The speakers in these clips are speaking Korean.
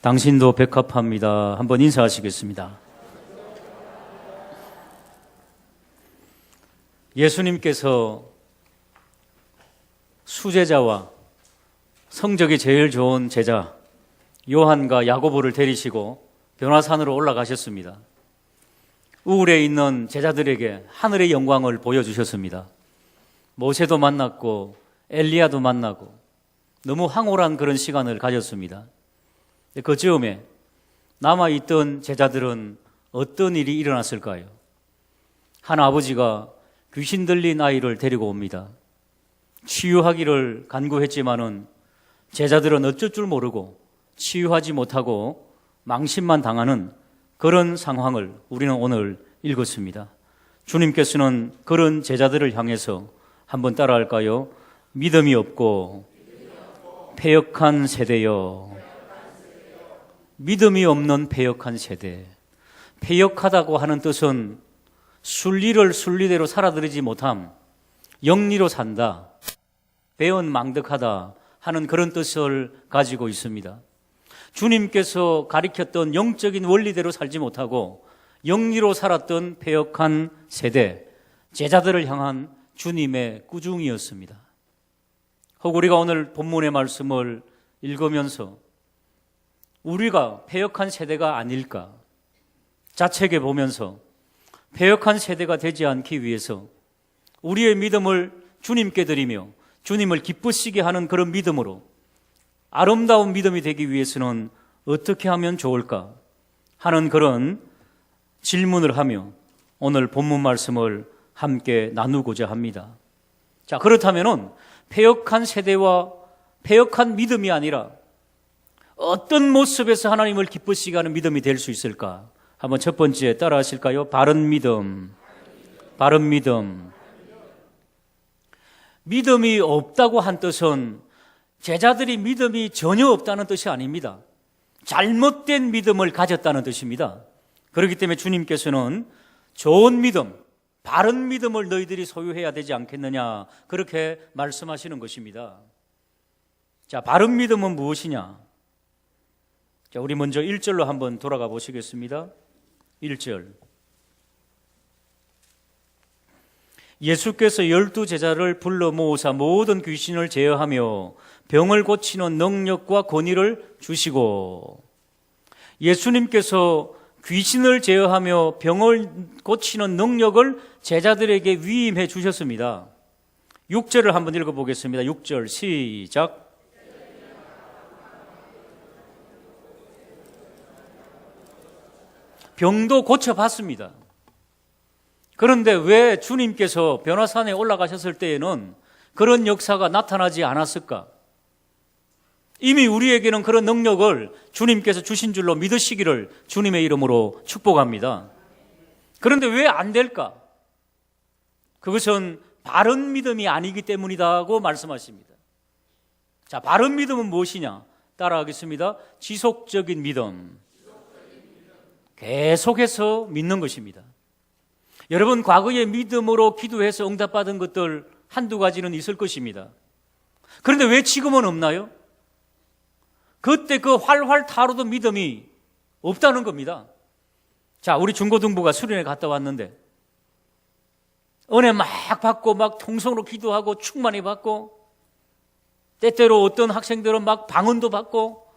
당신도 백합합니다. 한번 인사하시겠습니다. 예수님께서 수제자와 성적이 제일 좋은 제자 요한과 야고보를 데리시고 변화산으로 올라가셨습니다. 우울에 있는 제자들에게 하늘의 영광을 보여주셨습니다. 모세도 만났고 엘리야도 만나고 너무 황홀한 그런 시간을 가졌습니다. 그 즈음에 남아있던 제자들은 어떤 일이 일어났을까요? 한 아버지가 귀신 들린 아이를 데리고 옵니다. 치유하기를 간구했지만은 제자들은 어쩔 줄 모르고 치유하지 못하고 망신만 당하는 그런 상황을 우리는 오늘 읽었습니다. 주님께서는 그런 제자들을 향해서 한번 따라할까요? 믿음이 없고 패역한 세대여. 믿음이 없는 패역한 세대. 패역하다고 하는 뜻은 순리를 순리대로 살아들이지 못함, 영리로 산다, 배은망덕하다 하는 그런 뜻을 가지고 있습니다. 주님께서 가리켰던 영적인 원리대로 살지 못하고 영리로 살았던 패역한 세대, 제자들을 향한 주님의 꾸중이었습니다. 혹 우리가 오늘 본문의 말씀을 읽으면서 우리가 패역한 세대가 아닐까 자책해 보면서 패역한 세대가 되지 않기 위해서 우리의 믿음을 주님께 드리며 주님을 기쁘시게 하는 그런 믿음으로 아름다운 믿음이 되기 위해서는 어떻게 하면 좋을까 하는 그런 질문을 하며 오늘 본문 말씀을 함께 나누고자 합니다. 자, 그렇다면은 패역한 세대와 패역한 믿음이 아니라 어떤 모습에서 하나님을 기쁘시게 하는 믿음이 될 수 있을까? 한번 첫 번째 따라 하실까요? 바른 믿음. 바른 믿음. 믿음이 없다고 한 뜻은 제자들이 믿음이 전혀 없다는 뜻이 아닙니다. 잘못된 믿음을 가졌다는 뜻입니다. 그렇기 때문에 주님께서는 좋은 믿음, 바른 믿음을 너희들이 소유해야 되지 않겠느냐 그렇게 말씀하시는 것입니다. 자, 바른 믿음은 무엇이냐? 자, 우리 먼저 1절로 한번 돌아가 보시겠습니다. 1절. 예수께서 12제자를 불러 모으사 모든 귀신을 제어하며 병을 고치는 능력과 권위를 주시고, 예수님께서 귀신을 제어하며 병을 고치는 능력을 제자들에게 위임해 주셨습니다. 6절을 한번 읽어보겠습니다. 6절 시작. 병도 고쳐봤습니다. 그런데 왜 주님께서 변화산에 올라가셨을 때에는 그런 역사가 나타나지 않았을까? 이미 우리에게는 그런 능력을 주님께서 주신 줄로 믿으시기를 주님의 이름으로 축복합니다. 그런데 왜 안 될까? 그것은 바른 믿음이 아니기 때문이다고 말씀하십니다. 자, 바른 믿음은 무엇이냐? 따라하겠습니다. 지속적인 믿음. 계속해서 믿는 것입니다. 여러분, 과거에 믿음으로 기도해서 응답받은 것들 한두 가지는 있을 것입니다. 그런데 왜 지금은 없나요? 그때 그 활활 타오르던 믿음이 없다는 겁니다. 자, 우리 중고등부가 수련회 갔다 왔는데 은혜 막 받고 막 통성으로 기도하고 충만히 받고 때때로 어떤 학생들은 막 방언도 받고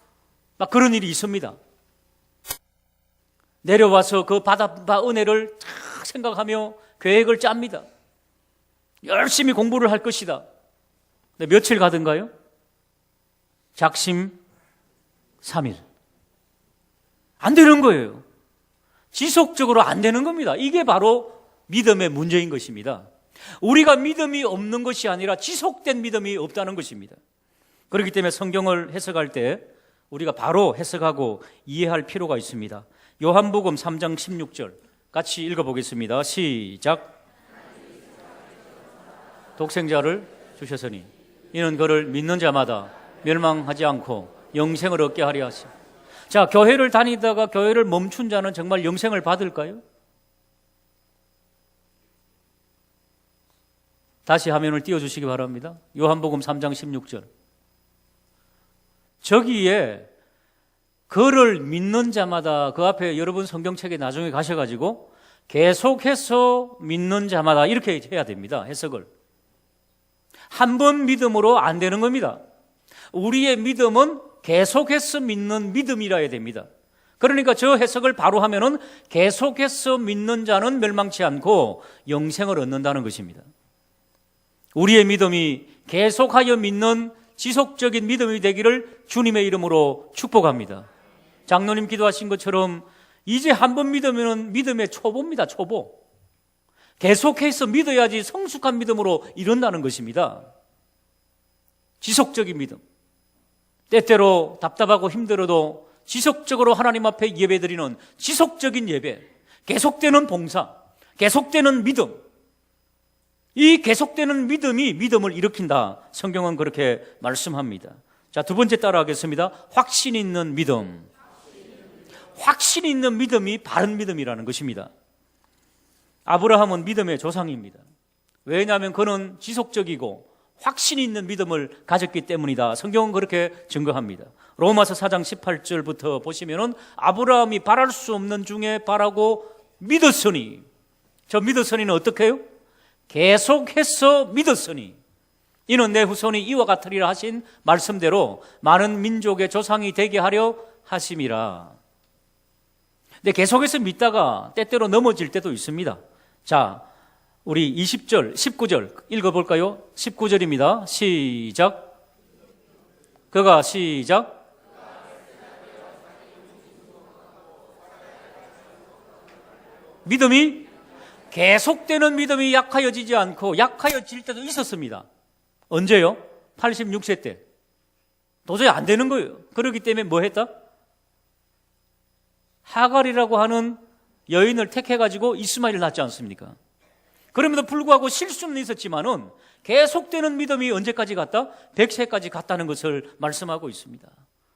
막 그런 일이 있습니다. 내려와서 그 받아본 은혜를 탁 생각하며 계획을 짭니다. 열심히 공부를 할 것이다. 근데 며칠 가든가요? 작심 3일. 안 되는 거예요. 지속적으로 안 되는 겁니다. 이게 바로 믿음의 문제인 것입니다. 우리가 믿음이 없는 것이 아니라 지속된 믿음이 없다는 것입니다. 그렇기 때문에 성경을 해석할 때 우리가 바로 해석하고 이해할 필요가 있습니다. 요한복음 3장 16절 같이 읽어보겠습니다. 시작. 독생자를 주셨으니 이는 그를 믿는 자마다 멸망하지 않고 영생을 얻게 하려 하심. 자, 교회를 다니다가 교회를 멈춘 자는 정말 영생을 받을까요? 다시 화면을 띄워주시기 바랍니다. 요한복음 3장 16절. 저기에 그를 믿는 자마다, 그 앞에 여러분 성경책에 나중에 가셔가지고 계속해서 믿는 자마다 이렇게 해야 됩니다. 해석을. 한 번 믿음으로 안 되는 겁니다. 우리의 믿음은 계속해서 믿는 믿음이라 해야 됩니다. 그러니까 저 해석을 바로 하면은 계속해서 믿는 자는 멸망치 않고 영생을 얻는다는 것입니다. 우리의 믿음이 계속하여 믿는 지속적인 믿음이 되기를 주님의 이름으로 축복합니다. 장로님 기도하신 것처럼 이제 한 번 믿으면 믿음의 초보입니다. 초보. 계속해서 믿어야지 성숙한 믿음으로 이룬다는 것입니다. 지속적인 믿음. 때때로 답답하고 힘들어도 지속적으로 하나님 앞에 예배드리는 지속적인 예배, 계속되는 봉사, 계속되는 믿음. 이 계속되는 믿음이 믿음을 일으킨다. 성경은 그렇게 말씀합니다. 자, 두 번째 따라하겠습니다. 확신 있는 믿음. 확신 있는 믿음이 바른 믿음이라는 것입니다. 아브라함은 믿음의 조상입니다. 왜냐하면 그는 지속적이고 확신 있는 믿음을 가졌기 때문이다. 성경은 그렇게 증거합니다. 로마서 4장 18절부터 보시면은 아브라함이 바랄 수 없는 중에 바라고 믿었으니, 저 믿었으니는 어떻게 해요? 계속해서 믿었으니 이는 내 후손이 이와 같으리라 하신 말씀대로 많은 민족의 조상이 되게 하려 하심이라. 근데 계속해서 믿다가 때때로 넘어질 때도 있습니다. 자, 우리 20절, 19절 읽어볼까요? 19절입니다. 시작. 그가 시작. 믿음이 계속되는 믿음이 약하여지지 않고 약하여질 때도 있었습니다. 언제요? 86세 때. 도저히 안 되는 거예요. 그렇기 때문에 뭐 했다? 하갈이라고 하는 여인을 택해가지고 이스마엘을 낳지 않습니까? 그럼에도 불구하고 실수는 있었지만은 계속되는 믿음이 언제까지 갔다? 100세까지 갔다는 것을 말씀하고 있습니다.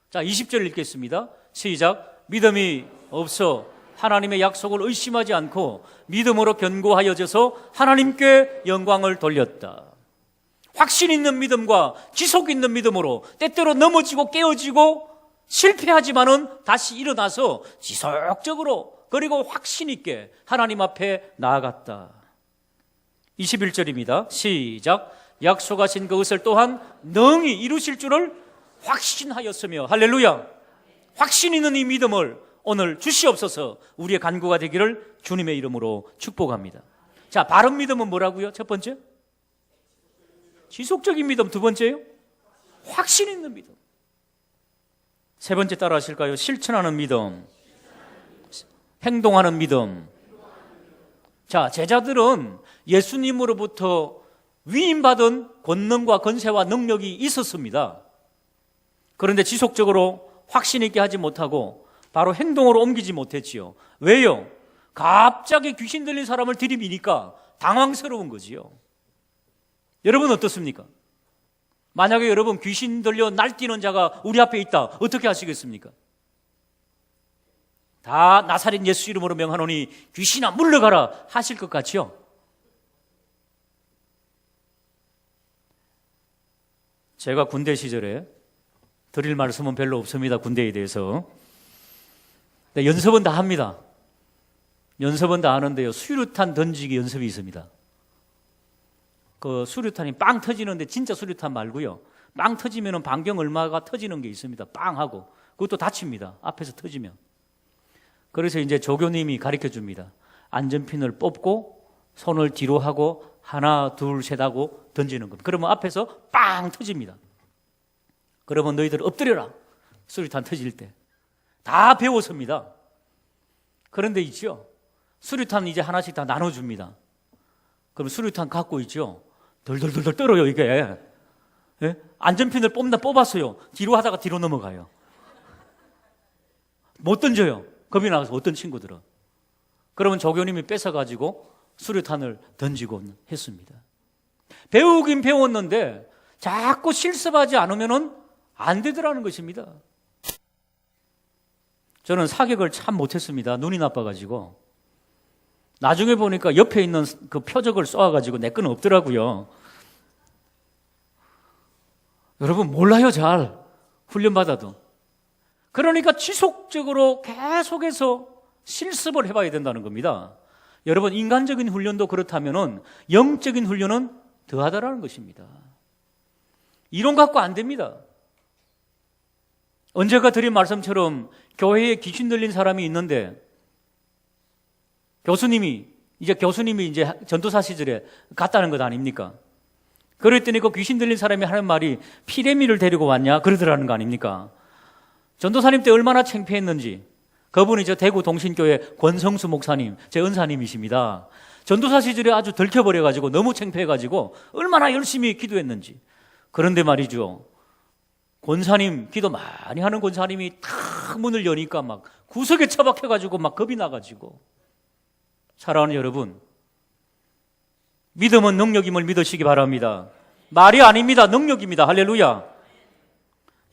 자, 20절 읽겠습니다. 시작. 믿음이 없어 하나님의 약속을 의심하지 않고 믿음으로 견고하여져서 하나님께 영광을 돌렸다. 확신 있는 믿음과 지속 있는 믿음으로 때때로 넘어지고 깨어지고 실패하지만은 다시 일어나서 지속적으로 그리고 확신 있게 하나님 앞에 나아갔다. 21절입니다. 시작. 약속하신 그것을 또한 능히 이루실 줄을 확신하였으며, 할렐루야. 확신 있는 이 믿음을 오늘 주시옵소서. 우리의 간구가 되기를 주님의 이름으로 축복합니다. 자, 바른 믿음은 뭐라고요? 첫 번째, 지속적인 믿음. 두 번째요, 확신 있는 믿음. 세 번째 따라 하실까요? 실천하는 믿음, 행동하는 믿음. 자, 제자들은 예수님으로부터 위임받은 권능과 권세와 능력이 있었습니다. 그런데 지속적으로 확신 있게 하지 못하고 바로 행동으로 옮기지 못했지요. 왜요? 갑자기 귀신 들린 사람을 들이미니까 당황스러운 거지요. 여러분 어떻습니까? 만약에 여러분 귀신 들려 날뛰는 자가 우리 앞에 있다. 어떻게 하시겠습니까? 다 나사렛 예수 이름으로 명하노니 귀신아 물러가라 하실 것 같지요? 제가 군대 시절에 드릴 말씀은 별로 없습니다. 군대에 대해서. 연습은 다 합니다. 연습은 다 하는데요, 수류탄 던지기 연습이 있습니다. 그 수류탄이 빵 터지는데 진짜 수류탄 말고요, 빵 터지면 반경 얼마가 터지는 게 있습니다. 빵 하고. 그것도 다칩니다. 앞에서 터지면. 그래서 이제 조교님이 가르쳐 줍니다. 안전핀을 뽑고 손을 뒤로 하고 하나 둘 셋 하고 던지는 겁니다. 그러면 앞에서 빵 터집니다. 그러면 너희들 엎드려라. 수류탄 터질 때. 다 배웠습니다. 그런데 있죠, 수류탄 이제 하나씩 다 나눠줍니다. 그럼 수류탄 갖고 있죠, 덜덜덜덜 떨어요 이게. 예? 안전핀을 뽑았어요. 뒤로 하다가 뒤로 넘어가요. 못 던져요. 겁이 나서 어떤 친구들은. 그러면 조교님이 뺏어가지고 수류탄을 던지고 했습니다. 배우긴 배웠는데 자꾸 실습하지 않으면 안 되더라는 것입니다. 저는 사격을 참 못했습니다. 눈이 나빠가지고. 나중에 보니까 옆에 있는 그 표적을 쏘아가지고 내 건 없더라고요. 여러분 몰라요, 잘. 훈련받아도. 그러니까 지속적으로 계속해서 실습을 해봐야 된다는 겁니다. 여러분, 인간적인 훈련도 그렇다면은 영적인 훈련은 더하다라는 것입니다. 이론 갖고 안 됩니다. 언제가 드린 말씀처럼 교회에 귀신 들린 사람이 있는데 교수님이 이제 전도사 시절에 갔다는 것 아닙니까? 그랬더니 그 귀신 들린 사람이 하는 말이 피레미를 데리고 왔냐 그러더라는 거 아닙니까? 전도사님 때 얼마나 창피했는지. 그분이 저 대구 동신교회 권성수 목사님, 제 은사님이십니다. 전도사 시절에 아주 들켜버려가지고 너무 창피해가지고 얼마나 열심히 기도했는지. 그런데 말이죠, 권사님, 기도 많이 하는 권사님이 탁 문을 여니까 막 구석에 처박혀가지고 막 겁이 나가지고. 사랑하는 여러분, 믿음은 능력임을 믿으시기 바랍니다. 말이 아닙니다. 능력입니다. 할렐루야.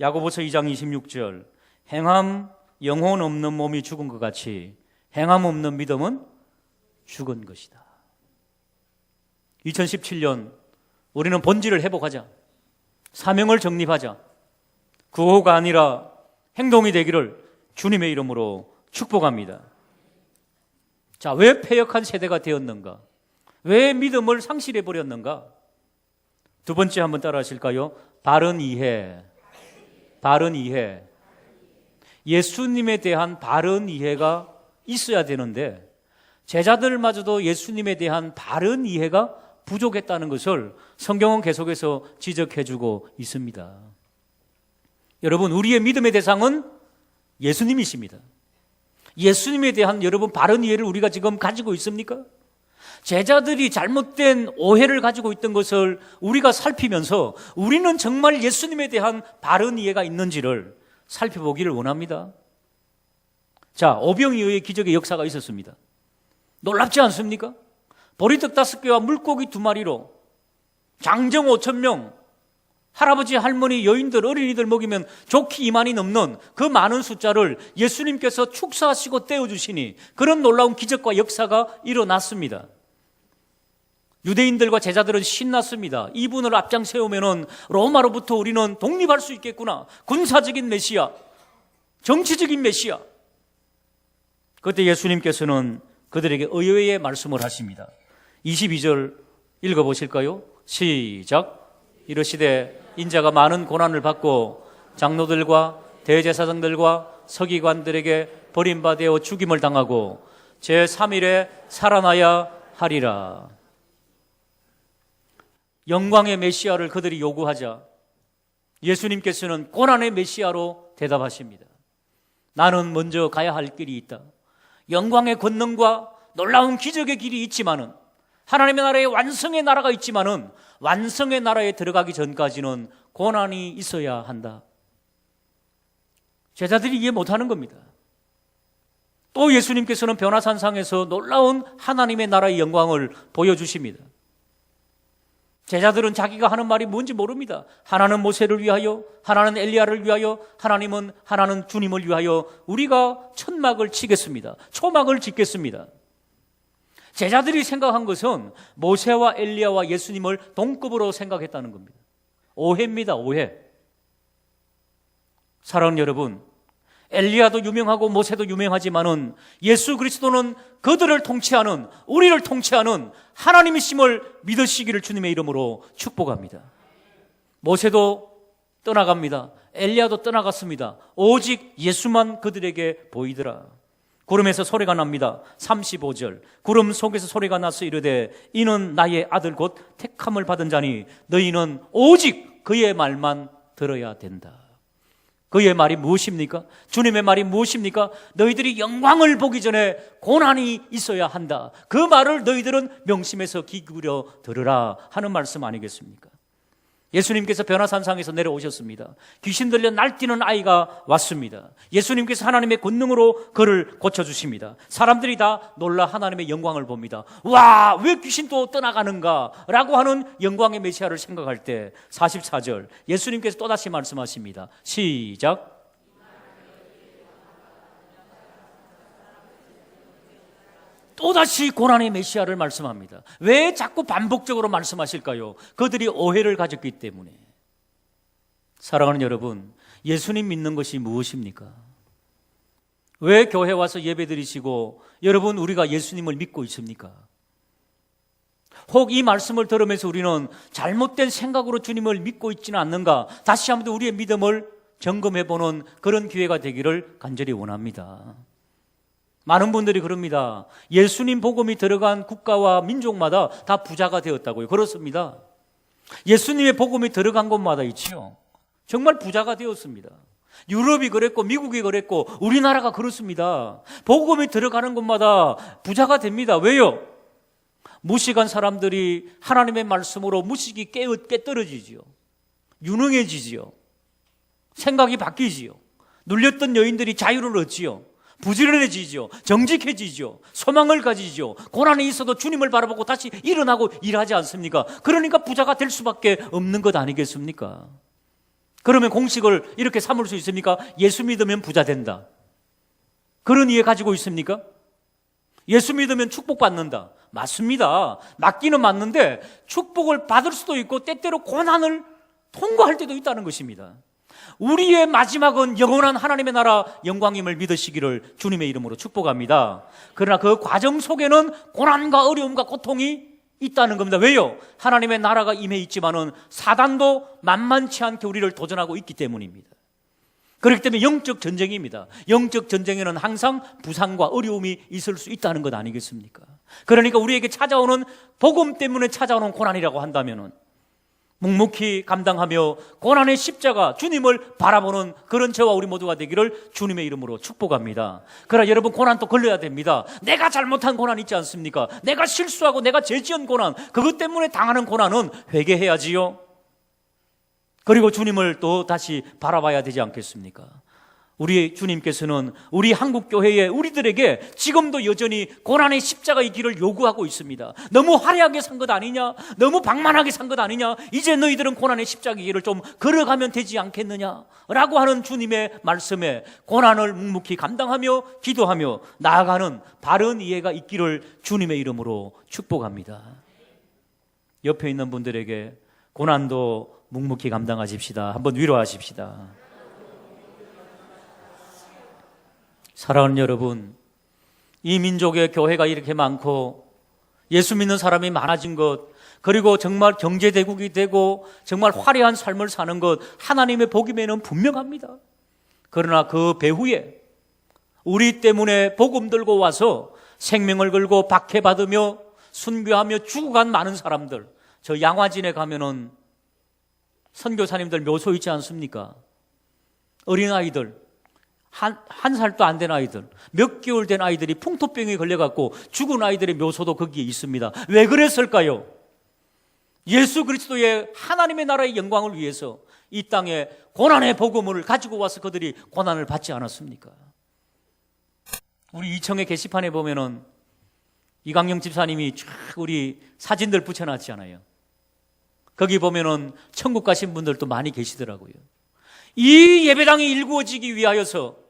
야고보서 2장 26절, 행함 영혼 없는 몸이 죽은 것 같이 행함 없는 믿음은 죽은 것이다. 2017년 우리는 본질을 회복하자. 사명을 정립하자. 구호가 아니라 행동이 되기를 주님의 이름으로 축복합니다. 자, 왜 패역한 세대가 되었는가? 왜 믿음을 상실해버렸는가? 두 번째 한번 따라 하실까요? 바른 이해. 바른 이해. 예수님에 대한 바른 이해가 있어야 되는데 제자들마저도 예수님에 대한 바른 이해가 부족했다는 것을 성경은 계속해서 지적해주고 있습니다. 여러분, 우리의 믿음의 대상은 예수님이십니다. 예수님에 대한 여러분 바른 이해를 우리가 지금 가지고 있습니까? 제자들이 잘못된 오해를 가지고 있던 것을 우리가 살피면서 우리는 정말 예수님에 대한 바른 이해가 있는지를 살펴보기를 원합니다. 자, 오병이어의 기적의 역사가 있었습니다. 놀랍지 않습니까? 보리떡 5개와 물고기 2마리로 장정 5,000명, 할아버지, 할머니, 여인들, 어린이들 먹이면 좋기 2만이 넘는 그 많은 숫자를 예수님께서 축사하시고 떼어주시니 그런 놀라운 기적과 역사가 일어났습니다. 유대인들과 제자들은 신났습니다. 이분을 앞장 세우면은 로마로부터 우리는 독립할 수 있겠구나. 군사적인 메시아, 정치적인 메시아. 그때 예수님께서는 그들에게 의외의 말씀을 하십니다. 22절 읽어보실까요? 시작. 이르시되 인자가 많은 고난을 받고 장로들과 대제사장들과 서기관들에게 버림받아 죽임을 당하고 제3일에 살아나야 하리라. 영광의 메시아를 그들이 요구하자 예수님께서는 고난의 메시아로 대답하십니다. 나는 먼저 가야 할 길이 있다. 영광의 권능과 놀라운 기적의 길이 있지만은, 하나님의 나라의 완성의 나라가 있지만은 완성의 나라에 들어가기 전까지는 고난이 있어야 한다. 제자들이 이해 못하는 겁니다. 또 예수님께서는 변화산상에서 놀라운 하나님의 나라의 영광을 보여주십니다. 제자들은 자기가 하는 말이 뭔지 모릅니다. 하나는 모세를 위하여, 하나는 엘리야를 위하여, 하나는 주님을 위하여 우리가 천막을 치겠습니다. 초막을 짓겠습니다. 제자들이 생각한 것은 모세와 엘리야와 예수님을 동급으로 생각했다는 겁니다. 오해입니다. 오해. 사랑하는 여러분, 엘리야도 유명하고 모세도 유명하지만은 예수 그리스도는 그들을 통치하는, 우리를 통치하는 하나님이심을 믿으시기를 주님의 이름으로 축복합니다. 모세도 떠나갑니다. 엘리야도 떠나갔습니다. 오직 예수만 그들에게 보이더라. 구름에서 소리가 납니다. 35절. 구름 속에서 소리가 나서 이르되 이는 나의 아들 곧 택함을 받은 자니 너희는 오직 그의 말만 들어야 된다. 그의 말이 무엇입니까? 주님의 말이 무엇입니까? 너희들이 영광을 보기 전에 고난이 있어야 한다. 그 말을 너희들은 명심해서 귀 기울여 들으라 하는 말씀 아니겠습니까? 예수님께서 변화산상에서 내려오셨습니다. 귀신 들려 날뛰는 아이가 왔습니다. 예수님께서 하나님의 권능으로 그를 고쳐주십니다. 사람들이 다 놀라 하나님의 영광을 봅니다. 와, 왜 귀신 또 떠나가는가? 라고 하는 영광의 메시아를 생각할 때 44절 예수님께서 또다시 말씀하십니다. 시작. 또다시 고난의 메시아를 말씀합니다. 왜 자꾸 반복적으로 말씀하실까요? 그들이 오해를 가졌기 때문에. 사랑하는 여러분, 예수님 믿는 것이 무엇입니까? 왜 교회 와서 예배 드리시고 여러분 우리가 예수님을 믿고 있습니까? 혹 이 말씀을 들으면서 우리는 잘못된 생각으로 주님을 믿고 있지는 않는가? 다시 한번 우리의 믿음을 점검해보는 그런 기회가 되기를 간절히 원합니다. 많은 분들이 그럽니다. 예수님 복음이 들어간 국가와 민족마다 다 부자가 되었다고요. 그렇습니다. 예수님의 복음이 들어간 곳마다 있지요. 정말 부자가 되었습니다. 유럽이 그랬고 미국이 그랬고 우리나라가 그렇습니다. 복음이 들어가는 곳마다 부자가 됩니다. 왜요? 무식한 사람들이 하나님의 말씀으로 무식이 깨떨어지지요. 유능해지지요. 생각이 바뀌지요. 눌렸던 여인들이 자유를 얻지요. 부지런해지죠. 정직해지죠. 소망을 가지죠. 고난이 있어도 주님을 바라보고 다시 일어나고 일하지 않습니까? 그러니까 부자가 될 수밖에 없는 것 아니겠습니까? 그러면 공식을 이렇게 삼을 수 있습니까? 예수 믿으면 부자 된다. 그런 이해 가지고 있습니까? 예수 믿으면 축복받는다. 맞습니다. 맞기는 맞는데 축복을 받을 수도 있고 때때로 고난을 통과할 때도 있다는 것입니다. 우리의 마지막은 영원한 하나님의 나라 영광임을 믿으시기를 주님의 이름으로 축복합니다. 그러나 그 과정 속에는 고난과 어려움과 고통이 있다는 겁니다. 왜요? 하나님의 나라가 임해 있지만은 사단도 만만치 않게 우리를 도전하고 있기 때문입니다. 그렇기 때문에 영적 전쟁입니다. 영적 전쟁에는 항상 부상과 어려움이 있을 수 있다는 것 아니겠습니까? 그러니까 우리에게 찾아오는 복음 때문에 찾아오는 고난이라고 한다면은 묵묵히 감당하며 고난의 십자가 주님을 바라보는 그런 저와 우리 모두가 되기를 주님의 이름으로 축복합니다. 그러나 여러분 고난도 걸려야 됩니다. 내가 잘못한 고난 있지 않습니까? 내가 실수하고 내가 죄지은 고난, 그것 때문에 당하는 고난은 회개해야지요. 그리고 주님을 또 다시 바라봐야 되지 않겠습니까? 우리 주님께서는 우리 한국교회에 우리들에게 지금도 여전히 고난의 십자가의 길을 요구하고 있습니다. 너무 화려하게 산 것 아니냐? 너무 방만하게 산 것 아니냐? 이제 너희들은 고난의 십자가의 길을 좀 걸어가면 되지 않겠느냐? 라고 하는 주님의 말씀에 고난을 묵묵히 감당하며 기도하며 나아가는 바른 이해가 있기를 주님의 이름으로 축복합니다. 옆에 있는 분들에게 고난도 묵묵히 감당하십시다. 한번 위로하십시다. 사랑하는 여러분, 이 민족의 교회가 이렇게 많고 예수 믿는 사람이 많아진 것, 그리고 정말 경제대국이 되고 정말 화려한 삶을 사는 것, 하나님의 복임에는 분명합니다. 그러나 그 배후에 우리 때문에 복음 들고 와서 생명을 걸고 박해받으며 순교하며 죽어간 많은 사람들, 저 양화진에 가면은 선교사님들 묘소 있지 않습니까? 어린아이들, 한 살도 안 된 아이들, 몇 개월 된 아이들이 풍토병에 걸려갖고 죽은 아이들의 묘소도 거기에 있습니다. 왜 그랬을까요? 예수 그리스도의 하나님의 나라의 영광을 위해서 이 땅에 고난의 복음을 가지고 와서 그들이 고난을 받지 않았습니까? 우리 이청의 게시판에 보면은 이강영 집사님이 쫙 우리 사진들 붙여놨잖아요. 거기 보면은 천국 가신 분들도 많이 계시더라고요. 이 예배당이 일구어지기 위하여서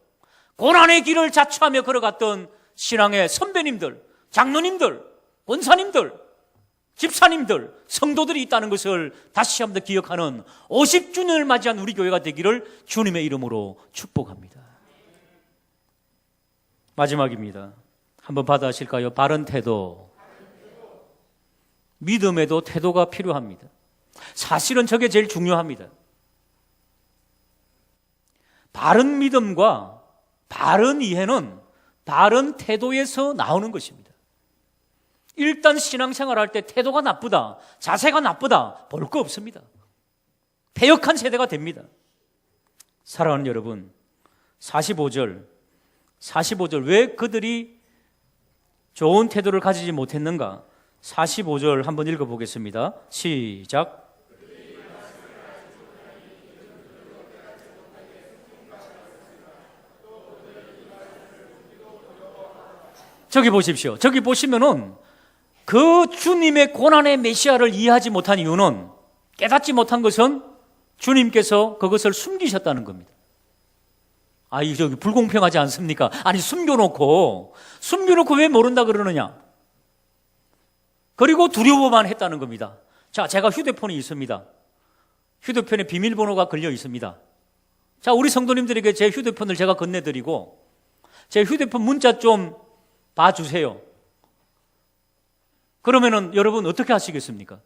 고난의 길을 자처하며 걸어갔던 신앙의 선배님들, 장로님들, 권사님들, 집사님들, 성도들이 있다는 것을 다시 한번 기억하는 50주년을 맞이한 우리 교회가 되기를 주님의 이름으로 축복합니다. 마지막입니다. 한번 받아하실까요? 바른 태도. 믿음에도 태도가 필요합니다. 사실은 저게 제일 중요합니다. 바른 믿음과 바른 이해는 바른 태도에서 나오는 것입니다. 일단 신앙생활할 때 태도가 나쁘다, 자세가 나쁘다 볼 거 없습니다. 패역한 세대가 됩니다. 사랑하는 여러분, 45절 왜 그들이 좋은 태도를 가지지 못했는가? 45절 한번 읽어보겠습니다. 시작. 저기 보십시오. 저기 보시면은 그 주님의 고난의 메시아를 이해하지 못한 이유는, 깨닫지 못한 것은 주님께서 그것을 숨기셨다는 겁니다. 이 저기 불공평하지 않습니까? 아니 숨겨놓고 왜 모른다 그러느냐? 그리고 두려워만 했다는 겁니다. 자, 제가 휴대폰이 있습니다. 휴대폰에 비밀번호가 걸려 있습니다. 자, 우리 성도님들에게 제 휴대폰을 제가 건네드리고 제 휴대폰 문자 좀 봐주세요. 그러면은 여러분 어떻게 하시겠습니까?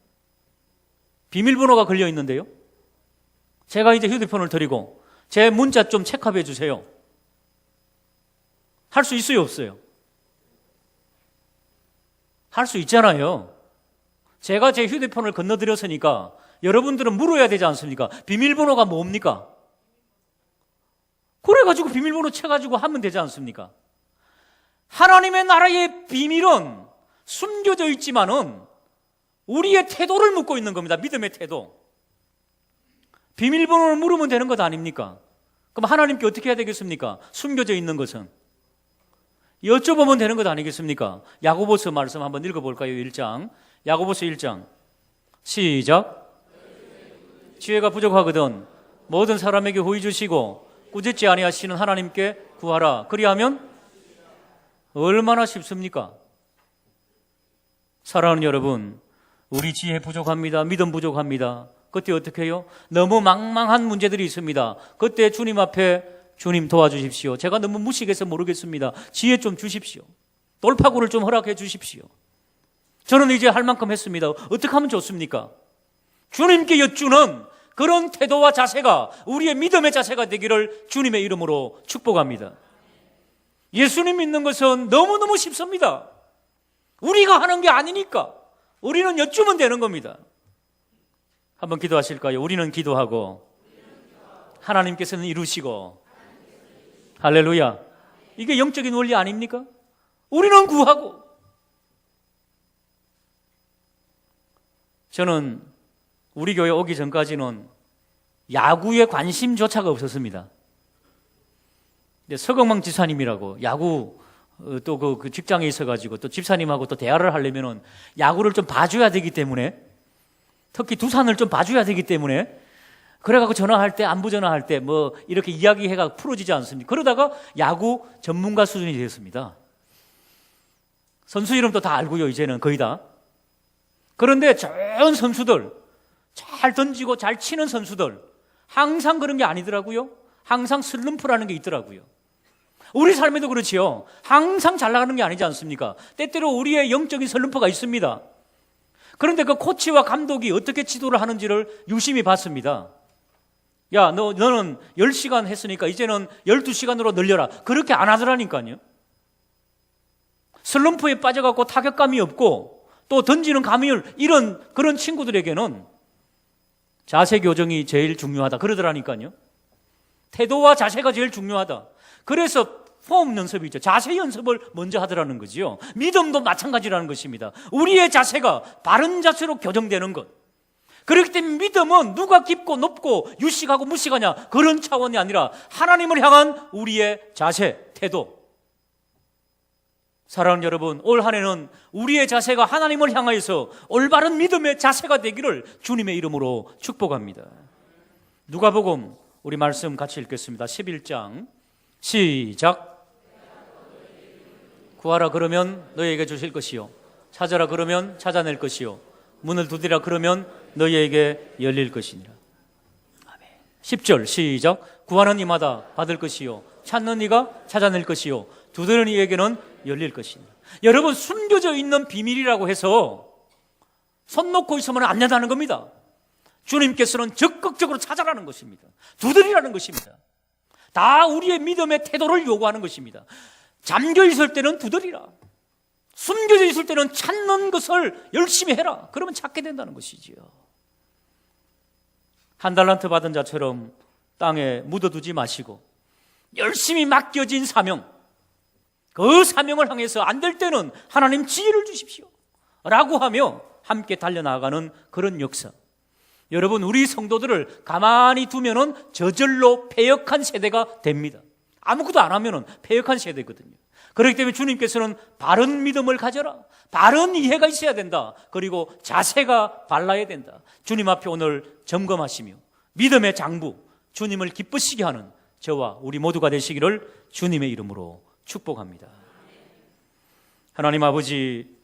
비밀번호가 걸려 있는데요. 제가 이제 휴대폰을 드리고 제 문자 좀 체크해 주세요. 할 수 있어요, 없어요? 할 수 있잖아요. 제가 제 휴대폰을 건너드렸으니까 여러분들은 물어야 되지 않습니까? 비밀번호가 뭡니까? 그래가지고 비밀번호 쳐가지고 하면 되지 않습니까? 하나님의 나라의 비밀은 숨겨져 있지만은 우리의 태도를 묻고 있는 겁니다. 믿음의 태도. 비밀번호를 물으면 되는 것 아닙니까? 그럼 하나님께 어떻게 해야 되겠습니까? 숨겨져 있는 것은 여쭤보면 되는 것 아니겠습니까? 야고보서 말씀 한번 읽어볼까요? 1장. 야고보서 1장. 시작. 지혜가 부족하거든 모든 사람에게 호의 주시고 꾸짖지 아니하시는 하나님께 구하라. 그리하면 얼마나 쉽습니까? 사랑하는 여러분, 우리 지혜 부족합니다. 믿음 부족합니다. 그때 어떻게 해요? 너무 망망한 문제들이 있습니다. 그때 주님 앞에 주님 도와주십시오. 제가 너무 무식해서 모르겠습니다. 지혜 좀 주십시오. 돌파구를 좀 허락해 주십시오. 저는 이제 할 만큼 했습니다. 어떻게 하면 좋습니까? 주님께 여쭈는 그런 태도와 자세가 우리의 믿음의 자세가 되기를 주님의 이름으로 축복합니다. 예수님 믿는 것은 너무너무 쉽습니다. 우리가 하는 게 아니니까 우리는 여쭈면 되는 겁니다. 한번 기도하실까요? 우리는 기도하고 하나님께서는 이루시고. 할렐루야. 이게 영적인 원리 아닙니까? 우리는 구하고. 저는 우리 교회 오기 전까지는 야구에 관심조차가 없었습니다. 서경망 지사님이라고 야구 또 그 직장에 있어가지고 또 집사님하고 또 대화를 하려면은 야구를 좀 봐줘야 되기 때문에, 특히 두산을 좀 봐줘야 되기 때문에, 그래갖고 전화할 때, 안부 전화할 때 뭐 이렇게 이야기해가 풀어지지 않습니까? 그러다가 야구 전문가 수준이 되었습니다. 선수 이름도 다 알고요, 이제는 거의 다. 그런데 좋은 선수들, 잘 던지고 잘 치는 선수들, 항상 그런 게 아니더라고요. 항상 슬럼프라는 게 있더라고요. 우리 삶에도 그렇지요. 항상 잘 나가는 게 아니지 않습니까? 때때로 우리의 영적인 슬럼프가 있습니다. 그런데 그 코치와 감독이 어떻게 지도를 하는지를 유심히 봤습니다. 야, 너는 10시간 했으니까 이제는 12시간으로 늘려라. 그렇게 안 하더라니까요. 슬럼프에 빠져갖고 타격감이 없고 또 던지는 감이 이런 그런 친구들에게는 자세 교정이 제일 중요하다 그러더라니까요. 태도와 자세가 제일 중요하다. 그래서 폼 연습이죠. 자세 연습을 먼저 하더라는 거지요. 믿음도 마찬가지라는 것입니다. 우리의 자세가 바른 자세로 교정되는 것. 그렇기 때문에 믿음은 누가 깊고 높고 유식하고 무식하냐 그런 차원이 아니라 하나님을 향한 우리의 자세, 태도. 사랑하는 여러분, 올 한 해는 우리의 자세가 하나님을 향하여서 올바른 믿음의 자세가 되기를 주님의 이름으로 축복합니다. 누가복음 우리 말씀 같이 읽겠습니다. 11장 시작. 구하라 그러면 너희에게 주실 것이요 찾아라 그러면 찾아낼 것이요 문을 두드리라 그러면 너희에게 열릴 것이니라. 아멘. 10절 시작. 구하는 이마다 받을 것이요 찾는 이가 찾아낼 것이요 두드리는 이에게는 열릴 것이니라. 여러분, 숨겨져 있는 비밀이라고 해서 손 놓고 있으면 안 된다는 겁니다. 주님께서는 적극적으로 찾아라는 것입니다. 두드리라는 것입니다. 다 우리의 믿음의 태도를 요구하는 것입니다. 잠겨 있을 때는 두드리라. 숨겨져 있을 때는 찾는 것을 열심히 해라. 그러면 찾게 된다는 것이지요. 한 달란트 받은 자처럼 땅에 묻어두지 마시고 열심히 맡겨진 사명, 그 사명을 향해서 안 될 때는 하나님 지혜를 주십시오 라고 하며 함께 달려나가는 그런 역사. 여러분, 우리 성도들을 가만히 두면은 저절로 패역한 세대가 됩니다. 아무것도 안 하면은 패역한 세대거든요. 그렇기 때문에 주님께서는 바른 믿음을 가져라. 바른 이해가 있어야 된다. 그리고 자세가 발라야 된다. 주님 앞에 오늘 점검하시며 믿음의 장부, 주님을 기쁘시게 하는 저와 우리 모두가 되시기를 주님의 이름으로 축복합니다. 하나님 아버지,